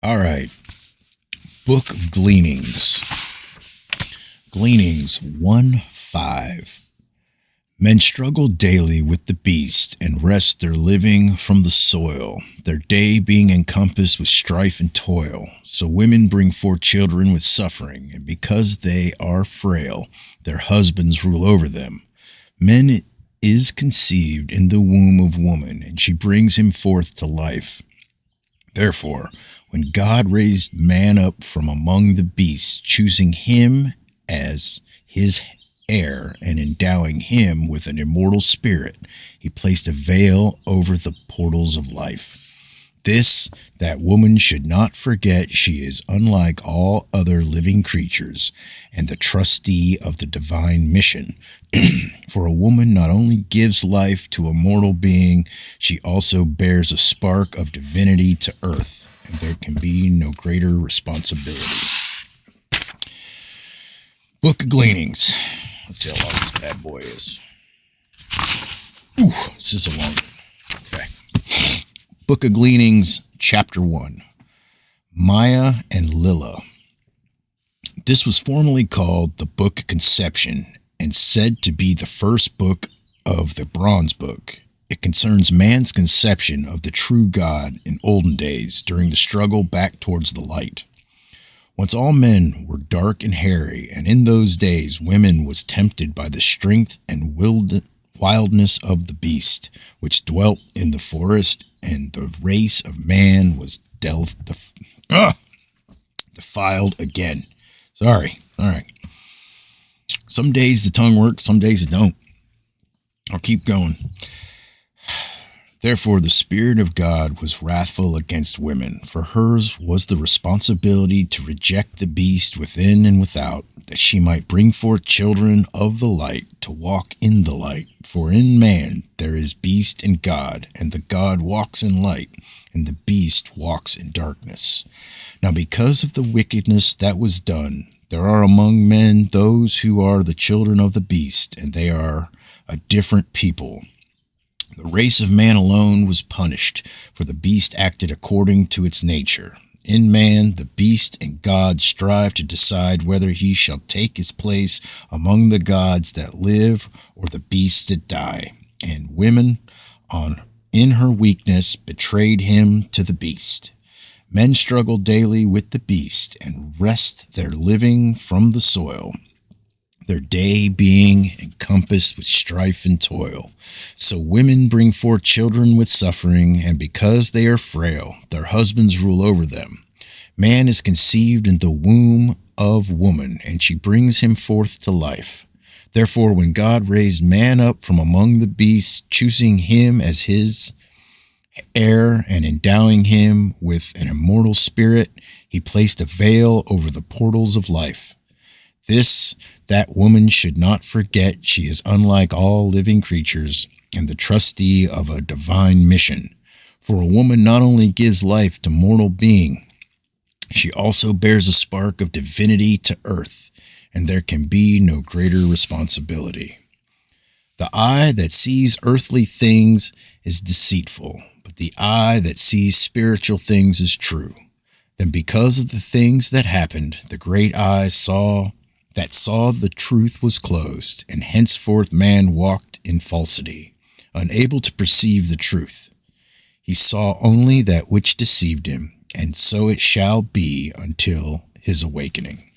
All right. Book of Gleanings. Gleanings 1:5. Men struggle daily with the beast and wrest their living from the soil, their day being encompassed with strife and toil. So women bring forth children with suffering, and because they are frail, their husbands rule over them. Men is conceived in the womb of woman, and she brings him forth to life. Therefore, when God raised man up from among the beasts, choosing him as his heir and endowing him with an immortal spirit, he placed a veil over the portals of life. This, that woman should not forget she is unlike all other living creatures and the trustee of the divine mission. For a woman not only gives life to a mortal being, she also bears a spark of divinity to earth, and there can be no greater responsibility. Book of Gleanings. Let's see how long this bad boy is. Ooh, this is a long one. Okay. Book of Gleanings, Chapter 1. Maya and Lila. This was formerly called the Book of Conception and said to be the first book of the Bronze Book. It concerns man's conception of the true God in olden days during the struggle back towards the light. Once all men were dark and hairy, and in those days women was tempted by the strength and wildness of the beast, which dwelt in the forest, and the race of man was defiled again. Sorry. All right. Some days the tongue works, some days it don't. I'll keep going. Therefore, the Spirit of God was wrathful against women, for hers was the responsibility to reject the beast within and without, that she might bring forth children of the light to walk in the light. For in man there is beast and God, and the God walks in light, and the beast walks in darkness. Now because of the wickedness that was done, there are among men those who are the children of the beast, and they are a different people. The race of man alone was punished, for the beast acted according to its nature. In man, the beast and God strive to decide whether he shall take his place among the gods that live or the beasts that die. And women, in her weakness, betrayed him to the beast. Men struggle daily with the beast and wrest their living from the soil, their day being encompassed with strife and toil. So women bring forth children with suffering, and because they are frail, their husbands rule over them. Man is conceived in the womb of woman, and she brings him forth to life. Therefore, when God raised man up from among the beasts, choosing him as his heir and endowing him with an immortal spirit, he placed a veil over the portals of life. This, that woman should not forget she is unlike all living creatures and the trustee of a divine mission. For a woman not only gives life to mortal being, she also bears a spark of divinity to earth, and there can be no greater responsibility. The eye that sees earthly things is deceitful, but the eye that sees spiritual things is true. Then because of the things that happened, the great eye saw the truth was closed, and henceforth man walked in falsity, unable to perceive the truth. He saw only that which deceived him, and so it shall be until his awakening.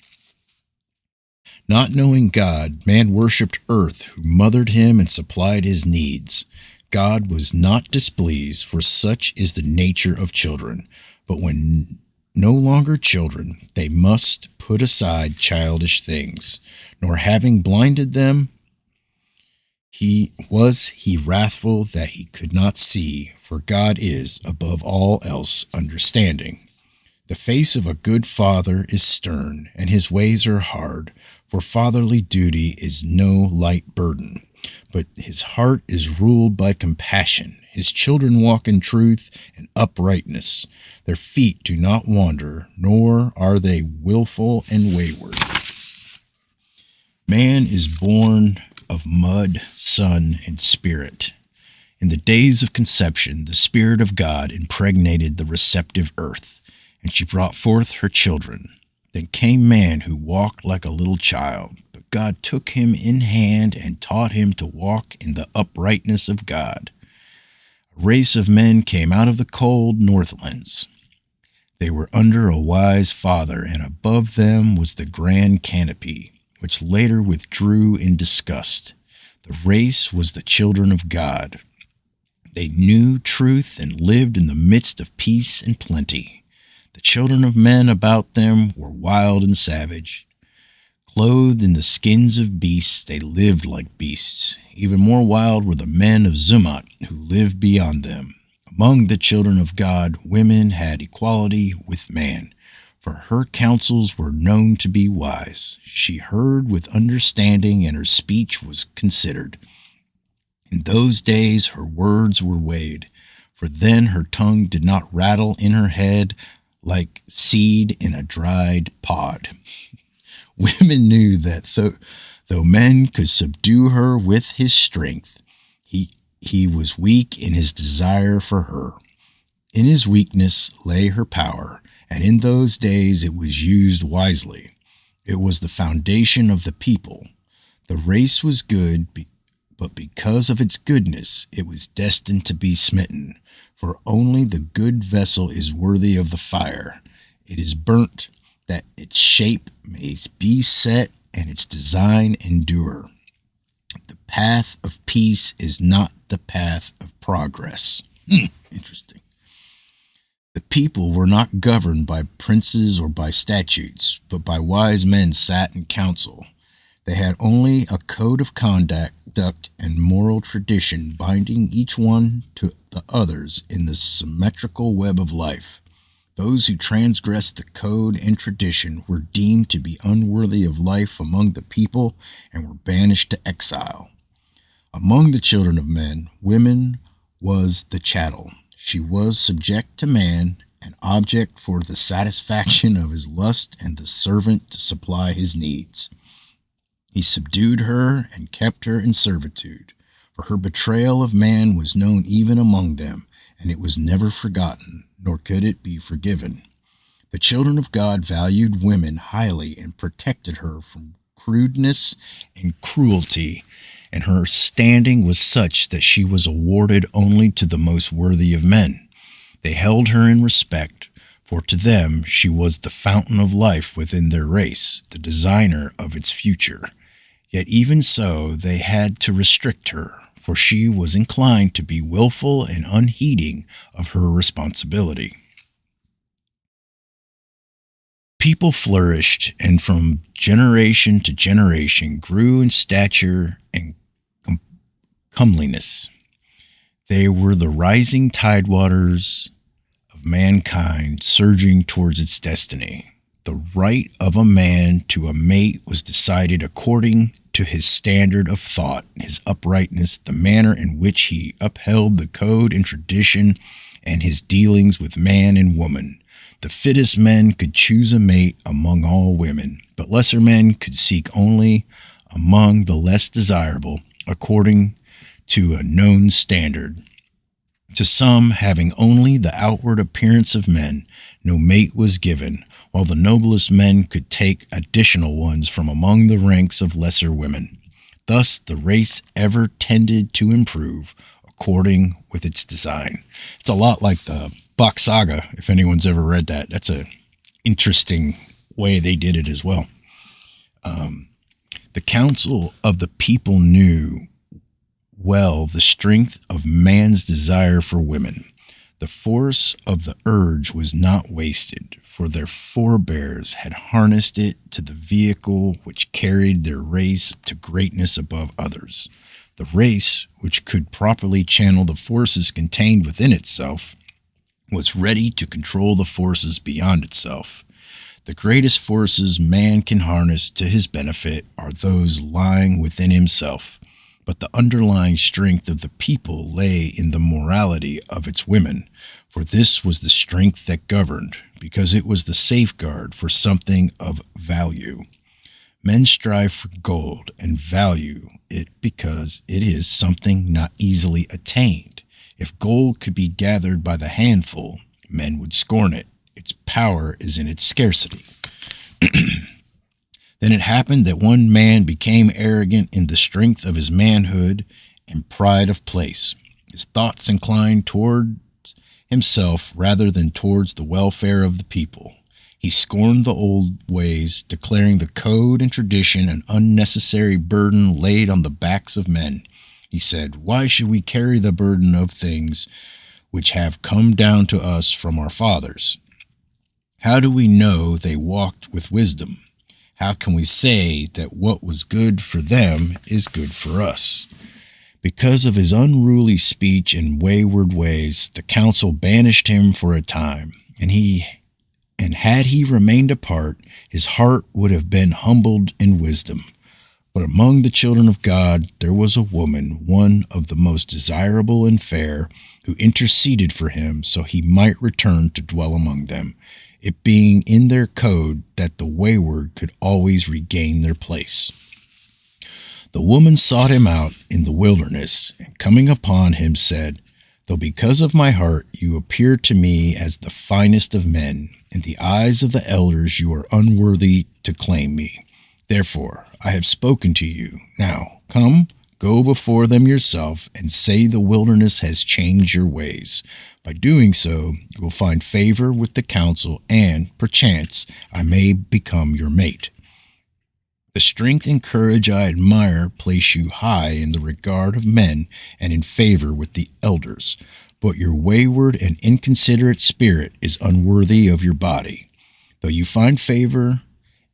Not knowing God, man worshipped earth, who mothered him and supplied his needs. God was not displeased, for such is the nature of children. But when no longer children, they must put aside childish things, nor having blinded them, he wrathful that he could not see, for God is, above all else, understanding. The face of a good father is stern, and his ways are hard, for fatherly duty is no light burden. But his heart is ruled by compassion. His children walk in truth and uprightness. Their feet do not wander, nor are they willful and wayward. Man is born of mud, sun, and spirit. In the days of conception, the Spirit of God impregnated the receptive earth, and she brought forth her children. Then came man who walked like a little child, but God took him in hand and taught him to walk in the uprightness of God. A race of men came out of the cold northlands. They were under a wise father, and above them was the grand canopy, which later withdrew in disgust. The race was the children of God. They knew truth and lived in the midst of peace and plenty. The children of men about them were wild and savage. Clothed in the skins of beasts, they lived like beasts. Even more wild were the men of Zumot, who lived beyond them. Among the children of God, women had equality with man, for her counsels were known to be wise. She heard with understanding, and her speech was considered. In those days her words were weighed, for then her tongue did not rattle in her head like seed in a dried pod. Women knew that though men could subdue her with his strength, he was weak in his desire for her. In his weakness lay her power, and in those days it was used wisely. It was the foundation of the people. The race was good, but because of its goodness, it was destined to be smitten. For only the good vessel is worthy of the fire. It is burnt, that its shape may be set and its design endure. The path of peace is not the path of progress. Interesting. The people were not governed by princes or by statutes, but by wise men sat in council. They had only a code of conduct and moral tradition binding each one to the others in the symmetrical web of life. Those who transgressed the code and tradition were deemed to be unworthy of life among the people and were banished to exile. Among the children of men, woman was the chattel. She was subject to man, an object for the satisfaction of his lust and the servant to supply his needs. He subdued her and kept her in servitude, for her betrayal of man was known even among them, and it was never forgotten, nor could it be forgiven. The children of God valued women highly and protected her from crudeness and cruelty, and her standing was such that she was awarded only to the most worthy of men. They held her in respect, for to them she was the fountain of life within their race, the designer of its future. Yet even so they had to restrict her, for she was inclined to be willful and unheeding of her responsibility. People flourished, and from generation to generation grew in stature and comeliness. They were the rising tidewaters of mankind surging towards its destiny. The right of a man to a mate was decided according to his standard of thought, his uprightness, the manner in which he upheld the code and tradition, and his dealings with man and woman. The fittest men could choose a mate among all women, but lesser men could seek only among the less desirable, according to a known standard. To some, having only the outward appearance of men, no mate was given, while the noblest men could take additional ones from among the ranks of lesser women. Thus the race ever tended to improve, according with its design. It's a lot like the Bach Saga, if anyone's ever read that. That's an interesting way they did it as well. The council of the people knew well the strength of man's desire for women. The force of the urge was not wasted, for their forebears had harnessed it to the vehicle which carried their race to greatness above others. The race, which could properly channel the forces contained within itself, was ready to control the forces beyond itself. The greatest forces man can harness to his benefit are those lying within himself, but the underlying strength of the people lay in the morality of its women, for this was the strength that governed, because it was the safeguard for something of value. Men strive for gold and value it because it is something not easily attained. If gold could be gathered by the handful, men would scorn it. Its power is in its scarcity. Then it happened that one man became arrogant in the strength of his manhood and pride of place. His thoughts inclined towards himself rather than towards the welfare of the people. He scorned the old ways, declaring the code and tradition an unnecessary burden laid on the backs of men. He said, "Why should we carry the burden of things which have come down to us from our fathers? How do we know they walked with wisdom? How can we say that what was good for them is good for us?" Because of his unruly speech and wayward ways, the council banished him for a time, and had he remained apart, his heart would have been humbled in wisdom. But among the children of God there was a woman, one of the most desirable and fair, who interceded for him so he might return to dwell among them, it being in their code that the wayward could always regain their place. The woman sought him out in the wilderness, and coming upon him said, "Though because of my heart you appear to me as the finest of men, in the eyes of the elders you are unworthy to claim me. Therefore I have spoken to you. Now come, go before them yourself, and say the wilderness has changed your ways. By doing so, you will find favor with the council, and, perchance, I may become your mate. The strength and courage I admire place you high in the regard of men and in favor with the elders, but your wayward and inconsiderate spirit is unworthy of your body. Though you find favor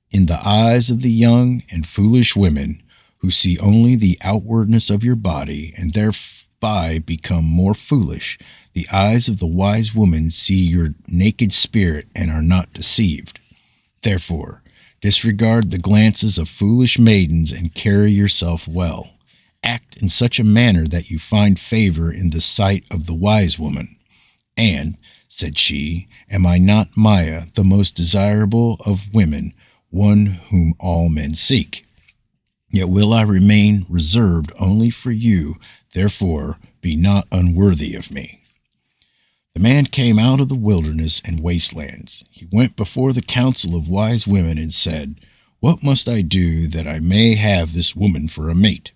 in the eyes of the young and foolish women, who see only the outwardness of your body and thereby become more foolish, the eyes of the wise woman see your naked spirit and are not deceived. Therefore, disregard the glances of foolish maidens and carry yourself well. Act in such a manner that you find favor in the sight of the wise woman. And, said she, am I not Maya, the most desirable of women, one whom all men seek? Yet will I remain reserved only for you, therefore be not unworthy of me. The man came out of the wilderness and wastelands. He went before the council of wise women and said, What must I do that I may have this woman for a mate?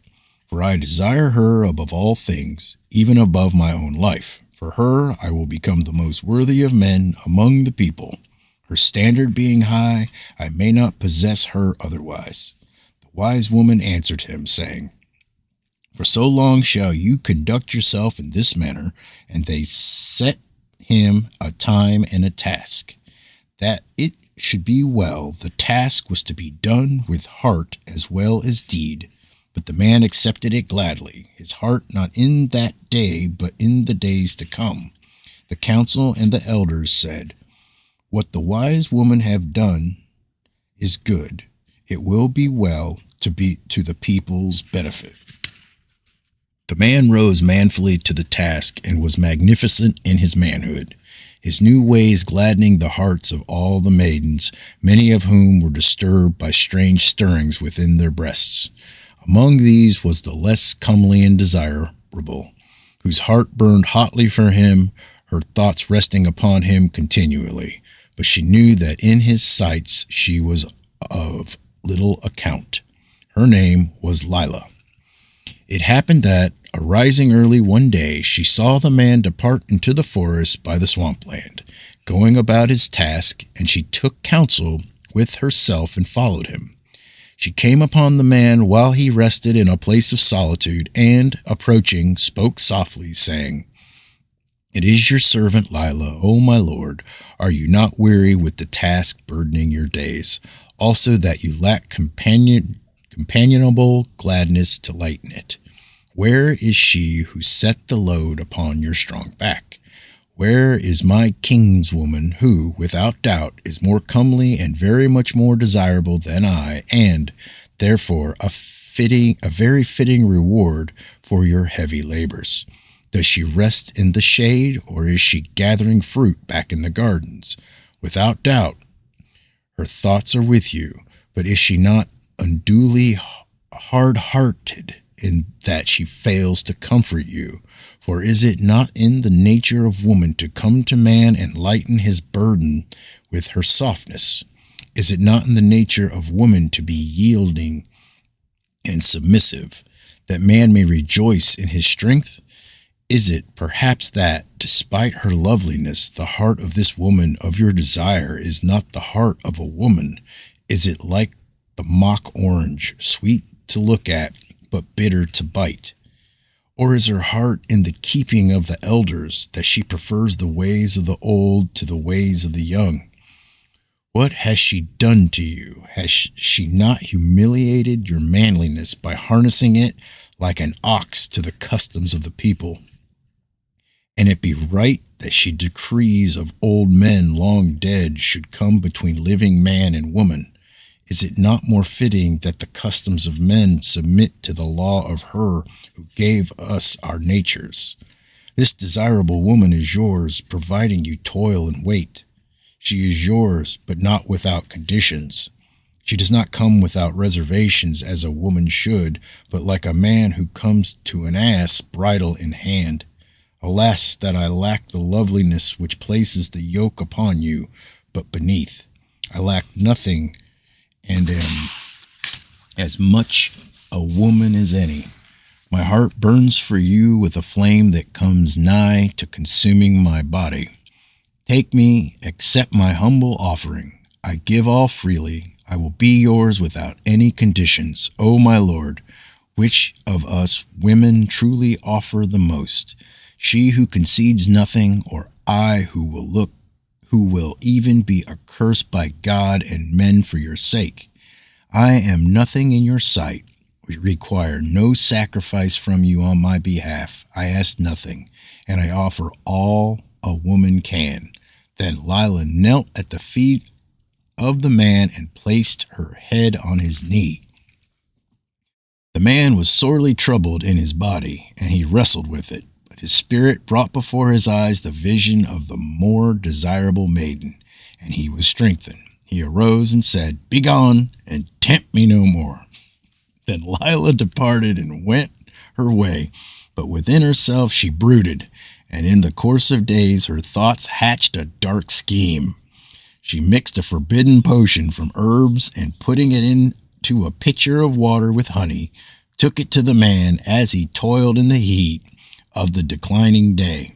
For I desire her above all things, even above my own life. For her I will become the most worthy of men among the people. Her standard being high, I may not possess her otherwise. The wise woman answered him, saying, For so long shall you conduct yourself in this manner. And they set him a time and a task, that it should be well. The task was to be done with heart as well as deed. But the man accepted it gladly, his heart not in that day, but in the days to come. The council and the elders said, What the wise woman have done is good. It will be well to the people's benefit. The man rose manfully to the task and was magnificent in his manhood, his new ways gladdening the hearts of all the maidens, many of whom were disturbed by strange stirrings within their breasts. Among these was the less comely and desirable, whose heart burned hotly for him, her thoughts resting upon him continually. But she knew that in his sights she was of little account. Her name was Lila. It happened that, arising early one day, she saw the man depart into the forest by the swampland, going about his task, and she took counsel with herself and followed him. She came upon the man while he rested in a place of solitude, and, approaching, spoke softly, saying, It is your servant Lila, O my lord. Are you not weary with the task burdening your days? Also that you lack companionable gladness to lighten it. Where is she who set the load upon your strong back? Where is my kinswoman who, without doubt, is more comely and very much more desirable than I, and, therefore, a very fitting reward for your heavy labors? Does she rest in the shade, or is she gathering fruit back in the gardens? Without doubt, her thoughts are with you, but is she not unduly hard-hearted in that she fails to comfort you. For is it not in the nature of woman to come to man and lighten his burden with her softness? Is it not in the nature of woman to be yielding and submissive, that man may rejoice in his strength? Is it perhaps that, despite her loveliness, the heart of this woman of your desire is not the heart of a woman? Is it like the mock orange, sweet to look at, but bitter to bite? Or is her heart in the keeping of the elders, that she prefers the ways of the old to the ways of the young? What has she done to you? Has she not humiliated your manliness by harnessing it like an ox to the customs of the people? And it be right that she decrees of old men long dead should come between living man and woman. Is it not more fitting that the customs of men submit to the law of her who gave us our natures? This desirable woman is yours, providing you toil and wait. She is yours, but not without conditions. She does not come without reservations as a woman should, but like a man who comes to an ass, bridle in hand. Alas, that I lack the loveliness which places the yoke upon you, but beneath. I lack nothing, and am as much a woman as any. My heart burns for you with a flame that comes nigh to consuming my body. Take me, accept my humble offering. I give all freely. I will be yours without any conditions. O my Lord, which of us women truly offer the most? She who concedes nothing, or I who will even be accursed by God and men for your sake? I am nothing in your sight. We require no sacrifice from you on my behalf. I ask nothing, and I offer all a woman can. Then Lila knelt at the feet of the man and placed her head on his knee. The man was sorely troubled in his body, and he wrestled with it. But his spirit brought before his eyes the vision of the more desirable maiden, and he was strengthened. He arose and said, Begone, and tempt me no more. Then Lila departed and went her way, but within herself she brooded, and in the course of days her thoughts hatched a dark scheme. She mixed a forbidden potion from herbs, and putting it into a pitcher of water with honey, took it to the man as he toiled in the heat of the declining day.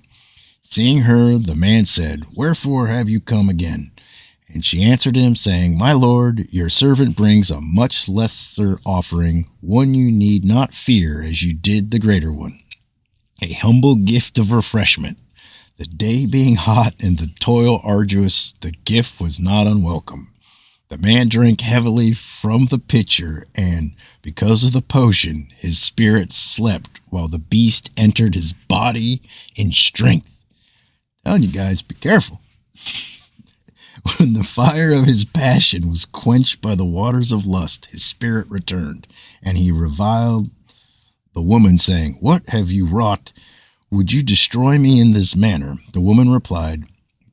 Seeing her, the man said, Wherefore have you come again? And she answered him, saying, My lord, your servant brings a much lesser offering, one you need not fear as you did the greater one, a humble gift of refreshment. The day being hot and the toil arduous, the gift was not unwelcome. The man drank heavily from the pitcher, and because of the potion, his spirit slept, while the beast entered his body in strength. Telling you guys, be careful. When the fire of his passion was quenched by the waters of lust, his spirit returned, and he reviled the woman, saying, What have you wrought? Would you destroy me in this manner? The woman replied,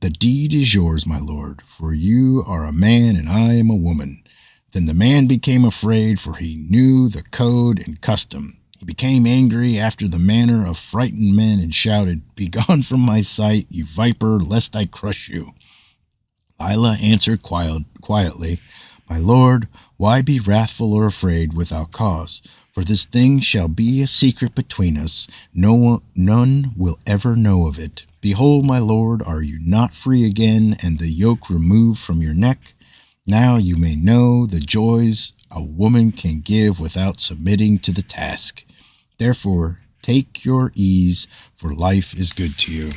The deed is yours, my lord, for you are a man and I am a woman. Then the man became afraid, for he knew the code and custom. He became angry after the manner of frightened men and shouted, Begone from my sight, you viper, lest I crush you. Lila answered quietly, My lord, why be wrathful or afraid without cause? For this thing shall be a secret between us. None will ever know of it. Behold, my lord, are you not free again, and the yoke removed from your neck? Now you may know the joys a woman can give without submitting to the task. Therefore, take your ease, for life is good to you.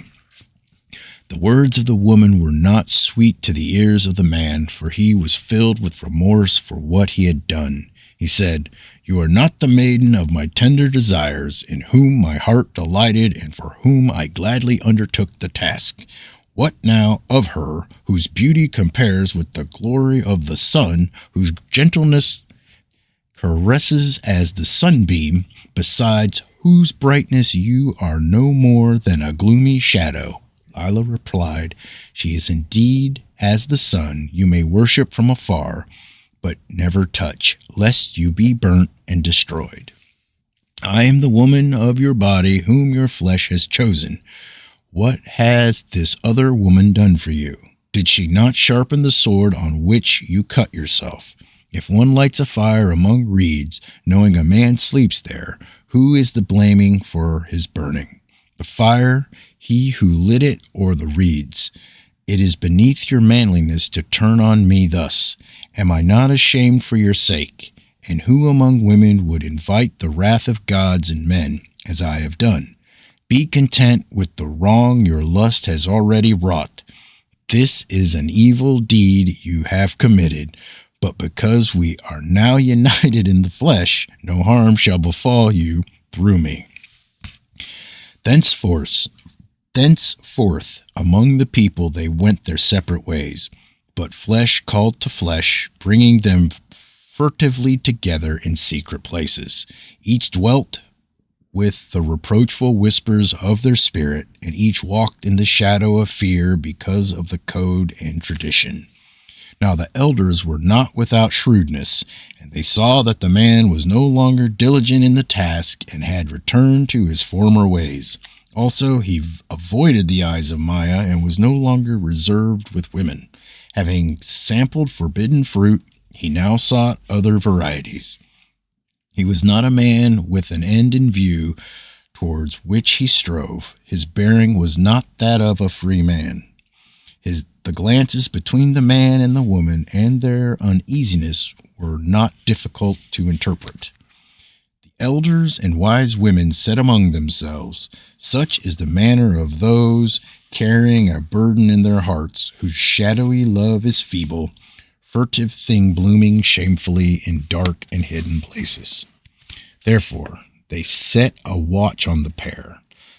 The words of the woman were not sweet to the ears of the man, for he was filled with remorse for what he had done. He said, You are not the maiden of my tender desires, in whom my heart delighted, and for whom I gladly undertook the task. What now of her, whose beauty compares with the glory of the sun, whose gentleness caresses as the sunbeam, besides whose brightness you are no more than a gloomy shadow? Lila replied, She is indeed as the sun. You may worship from afar, but never touch, lest you be burnt and destroyed. I am the woman of your body whom your flesh has chosen. What has this other woman done for you? Did she not sharpen the sword on which you cut yourself? If one lights a fire among reeds, knowing a man sleeps there, who is the blaming for his burning? The fire, he who lit it, or the reeds? It is beneath your manliness to turn on me thus. Am I not ashamed for your sake? And who among women would invite the wrath of gods and men, as I have done? Be content with the wrong your lust has already wrought. This is an evil deed you have committed, but because we are now united in the flesh, no harm shall befall you through me. Thenceforth, among the people they went their separate ways, but flesh called to flesh, bringing them furtively together in secret places. Each dwelt with the reproachful whispers of their spirit, and each walked in the shadow of fear because of the code and tradition. Now the elders were not without shrewdness, and they saw that the man was no longer diligent in the task and had returned to his former ways. Also, he avoided the eyes of Maya and was no longer reserved with women. Having sampled forbidden fruit, he now sought other varieties. He was not a man with an end in view towards which he strove. His bearing was not that of a free man. The glances between the man and the woman and their uneasiness were not difficult to interpret. The elders and wise women said among themselves, such is the manner of those carrying a burden in their hearts, whose shadowy love is feeble, furtive thing blooming shamefully in dark and hidden places. Therefore, they set a watch on the pair.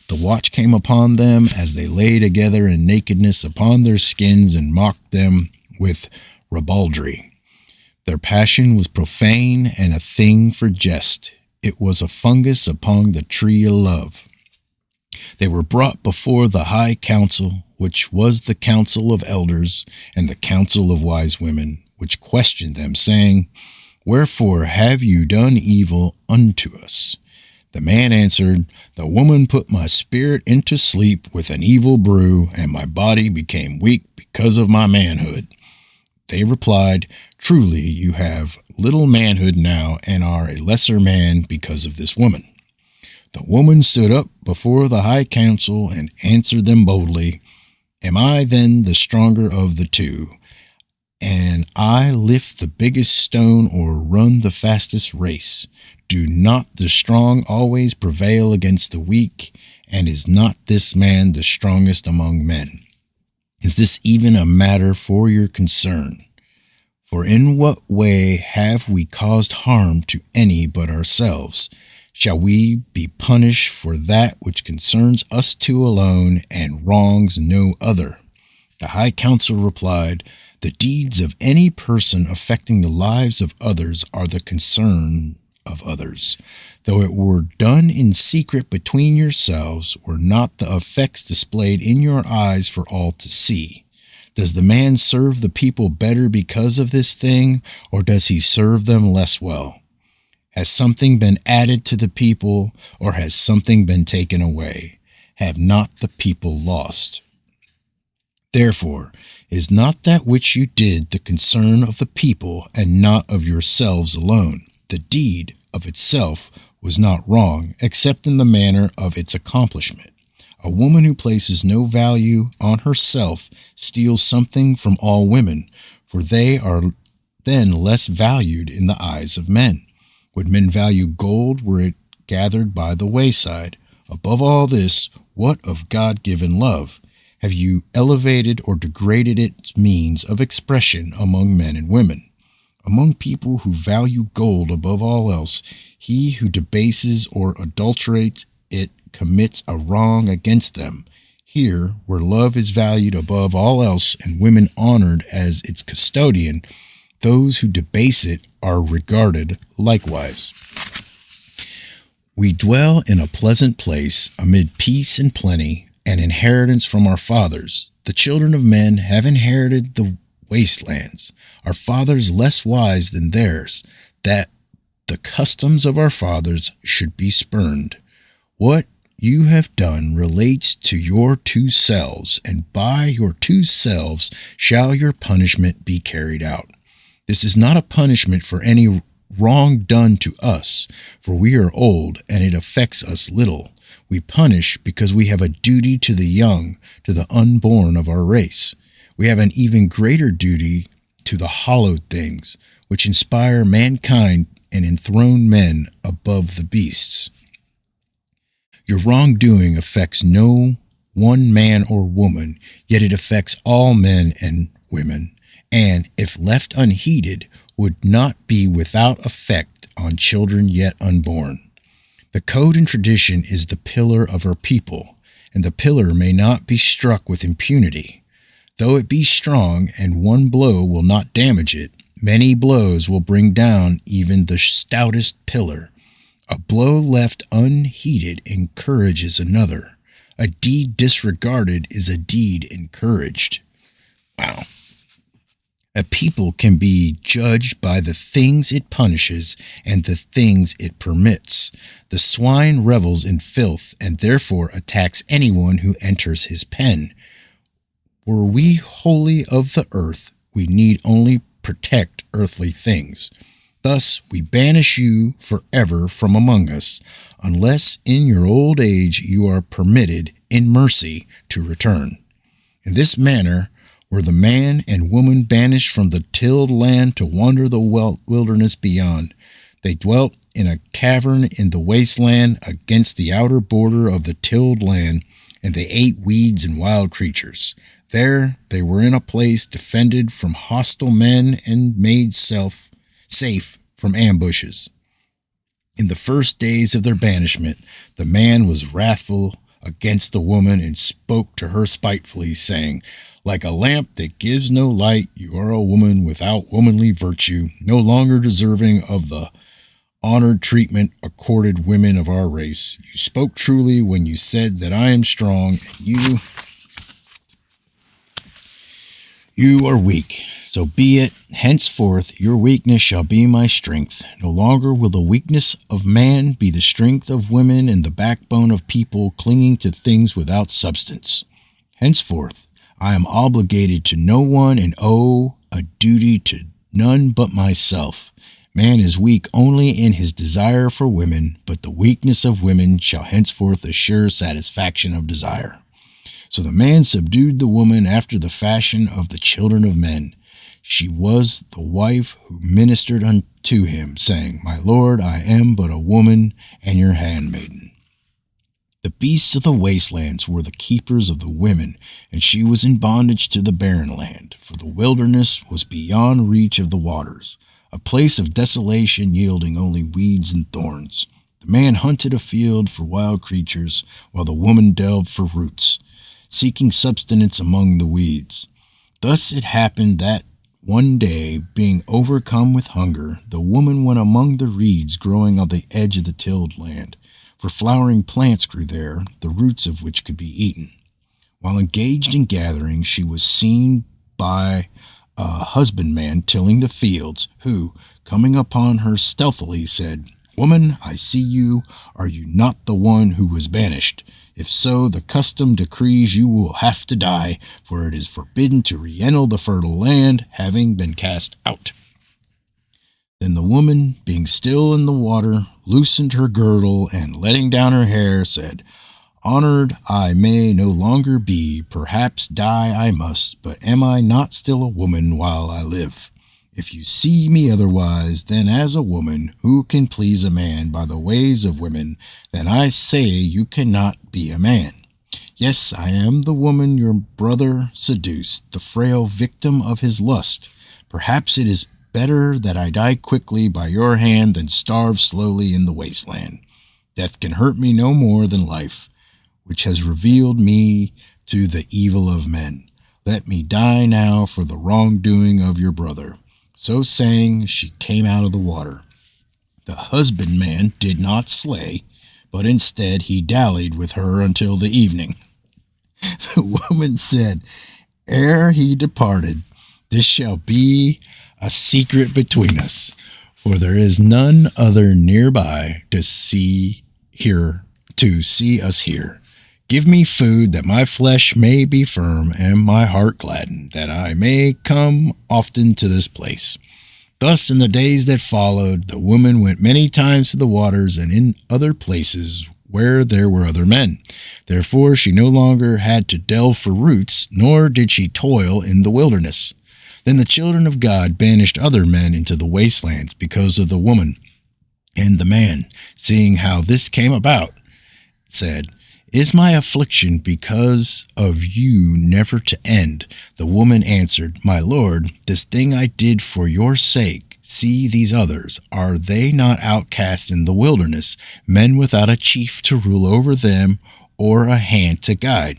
The watch came upon them as they lay together in nakedness upon their skins and mocked them with ribaldry. Their passion was profane and a thing for jest. It was a fungus upon the tree of love. They were brought before the high council, which was the council of elders and the council of wise women, which questioned them, saying, Wherefore have you done evil unto us? The man answered, The woman put my spirit into sleep with an evil brew, and my body became weak because of my manhood. They replied, Truly you have little manhood now, and are a lesser man because of this woman. The woman stood up before the high council and answered them boldly, Am I then the stronger of the two? And I lift the biggest stone or run the fastest race. Do not the strong always prevail against the weak? And is not this man the strongest among men? Is this even a matter for your concern? For in what way have we caused harm to any but ourselves? Shall we be punished for that which concerns us two alone and wrongs no other? The high council replied, The deeds of any person affecting the lives of others are the concern of others. Though it were done in secret between yourselves, were not the effects displayed in your eyes for all to see? Does the man serve the people better because of this thing, or does he serve them less well? Has something been added to the people, or has something been taken away? Have not the people lost? Therefore, is not that which you did the concern of the people, and not of yourselves alone? The deed of itself was not wrong, except in the manner of its accomplishment. A woman who places no value on herself steals something from all women, for they are then less valued in the eyes of men. Would men value gold were it gathered by the wayside? Above all this, what of God-given love? Have you elevated or degraded its means of expression among men and women? Among people who value gold above all else, he who debases or adulterates it commits a wrong against them. Here, where love is valued above all else and women honored as its custodian, those who debase it are regarded likewise. We dwell in a pleasant place amid peace and plenty, an inheritance from our fathers. The children of men have inherited the wastelands. Our fathers less wise than theirs, that the customs of our fathers should be spurned. What you have done relates to your two selves, and by your two selves shall your punishment be carried out. This is not a punishment for any wrong done to us, for we are old, and it affects us little. We punish because we have a duty to the young, to the unborn of our race. We have an even greater duty to the hallowed things, which inspire mankind and enthrone men above the beasts. Your wrongdoing affects no one man or woman, yet it affects all men and women, and, if left unheeded, would not be without effect on children yet unborn. The code and tradition is the pillar of our people, and the pillar may not be struck with impunity. Though it be strong, and one blow will not damage it, many blows will bring down even the stoutest pillar. A blow left unheeded encourages another. A deed disregarded is a deed encouraged. Wow. A people can be judged by the things it punishes and the things it permits. The swine revels in filth and therefore attacks anyone who enters his pen. Were we wholly of the earth, we need only protect earthly things. Thus we banish you forever from among us, unless in your old age you are permitted, in mercy, to return. In this manner were the man and woman banished from the tilled land to wander the wilderness beyond. They dwelt in a cavern in the wasteland against the outer border of the tilled land, and they ate weeds and wild creatures. There they were in a place defended from hostile men and made safe from ambushes. In the first days of their banishment, the man was wrathful against the woman and spoke to her spitefully, saying, "Like a lamp that gives no light, you are a woman without womanly virtue, no longer deserving of the honored treatment accorded women of our race. You spoke truly when you said that I am strong, and you are weak. So be it. Henceforth your weakness shall be my strength. No longer will the weakness of man be the strength of women and the backbone of people clinging to things without substance. Henceforth I am obligated to no one and owe a duty to none but myself. Man is weak only in his desire for women, but the weakness of women shall henceforth assure satisfaction of desire." So the man subdued the woman after the fashion of the children of men. She was the wife who ministered unto him, saying, "My lord, I am but a woman, and your handmaiden." The beasts of the wastelands were the keepers of the women, and she was in bondage to the barren land, for the wilderness was beyond reach of the waters, a place of desolation yielding only weeds and thorns. The man hunted a field for wild creatures, while the woman delved for roots, seeking subsistence among the weeds. Thus it happened that one day, being overcome with hunger, the woman went among the reeds growing on the edge of the tilled land, for flowering plants grew there, the roots of which could be eaten. While engaged in gathering, she was seen by a husbandman tilling the fields, who, coming upon her stealthily, said, "Woman, I see you. Are you not the one who was banished? If so, the custom decrees you will have to die, for it is forbidden to re-enter the fertile land, having been cast out." Then the woman, being still in the water, loosened her girdle, and letting down her hair, said, "Honored I may no longer be, perhaps die I must, but am I not still a woman while I live? If you see me otherwise than as a woman who can please a man by the ways of women, then I say you cannot be a man. Yes, I am the woman your brother seduced, the frail victim of his lust. Perhaps it is better that I die quickly by your hand than starve slowly in the wasteland. Death can hurt me no more than life, which has revealed me to the evil of men. Let me die now for the wrongdoing of your brother." So saying, she came out of the water. The husbandman did not slay, but instead he dallied with her until the evening. The woman said, "Ere he departed, this shall be a secret between us, For there is none other nearby to see us here. Give me food that my flesh may be firm and my heart gladden, that I may come often to this place. Thus in the days that followed, the woman went many times to the waters and in other places where there were other men. Therefore she no longer had to delve for roots, nor did she toil in the wilderness. Then the children of God banished other men into the wastelands because of the woman. And the man, seeing how this came about, said, Is my affliction because of you never to end? The woman answered, My Lord, this thing I did for your sake. See these others. Are they not outcasts in the wilderness, men without a chief to rule over them or a hand to guide?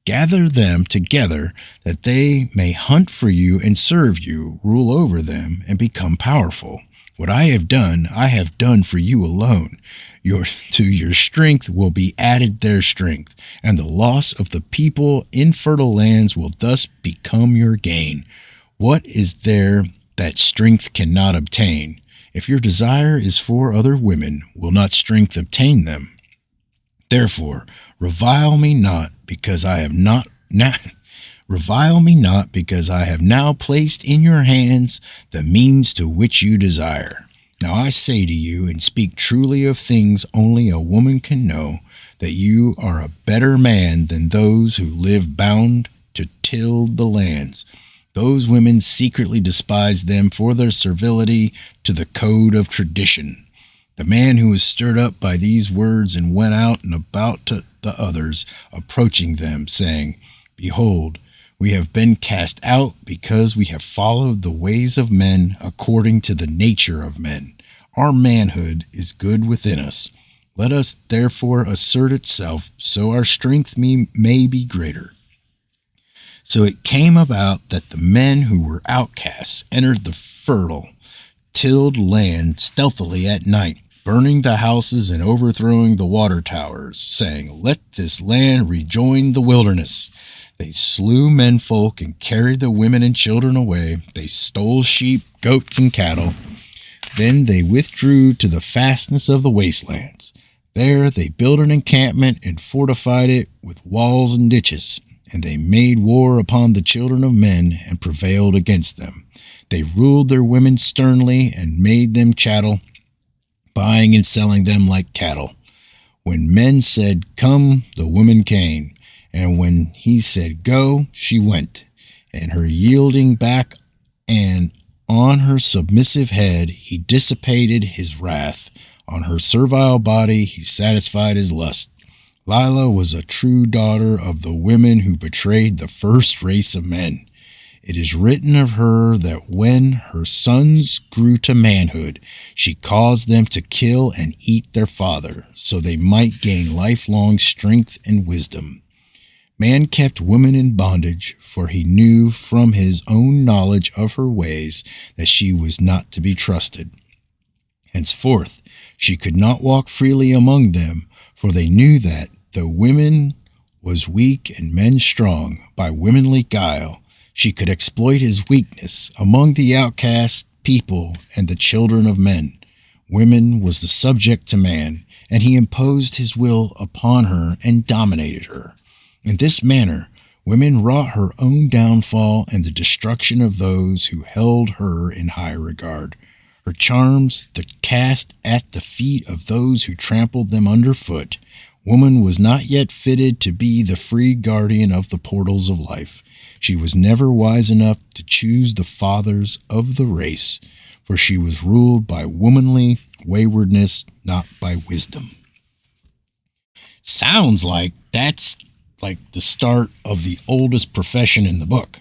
Gather them together, that they may hunt for you and serve you, rule over them, and become powerful. What I have done for you alone. To your strength will be added their strength, and the loss of the people in fertile lands will thus become your gain. What is there that strength cannot obtain? If your desire is for other women, will not strength obtain them? Therefore, revile me not because I have now placed in your hands the means to which you desire. Now I say to you, and speak truly of things only a woman can know, that you are a better man than those who live bound to till the lands. Those women secretly despise them for their servility to the code of tradition. The man who was stirred up by these words and went out and about to the others, approaching them, saying, Behold, we have been cast out because we have followed the ways of men according to the nature of men. Our manhood is good within us. Let us therefore assert itself, so our strength may be greater. So it came about that the men who were outcasts entered the fertile, tilled land stealthily at night, burning the houses and overthrowing the water towers, saying, Let this land rejoin the wilderness. They slew menfolk and carried the women and children away. They stole sheep, goats, and cattle. Then they withdrew to the fastness of the wastelands. There they built an encampment and fortified it with walls and ditches. And they made war upon the children of men and prevailed against them. They ruled their women sternly and made them chattel, buying and selling them like cattle. When men said, Come, the woman came. And when he said, Go, she went. And her yielding back and on her submissive head, he dissipated his wrath. On her servile body, he satisfied his lust. Lila was a true daughter of the women who betrayed the first race of men. It is written of her that when her sons grew to manhood, she caused them to kill and eat their father, so they might gain lifelong strength and wisdom. Man kept woman in bondage, for he knew from his own knowledge of her ways that she was not to be trusted. Henceforth, she could not walk freely among them, for they knew that, though woman was weak and men strong, by womanly guile, she could exploit his weakness among the outcast people and the children of men. Woman was the subject to man, and he imposed his will upon her and dominated her. In this manner, women wrought her own downfall and the destruction of those who held her in high regard. Her charms, the cast at the feet of those who trampled them underfoot. Woman was not yet fitted to be the free guardian of the portals of life. She was never wise enough to choose the fathers of the race, for she was ruled by womanly waywardness, not by wisdom. Sounds like that's like the start of the oldest profession in the book.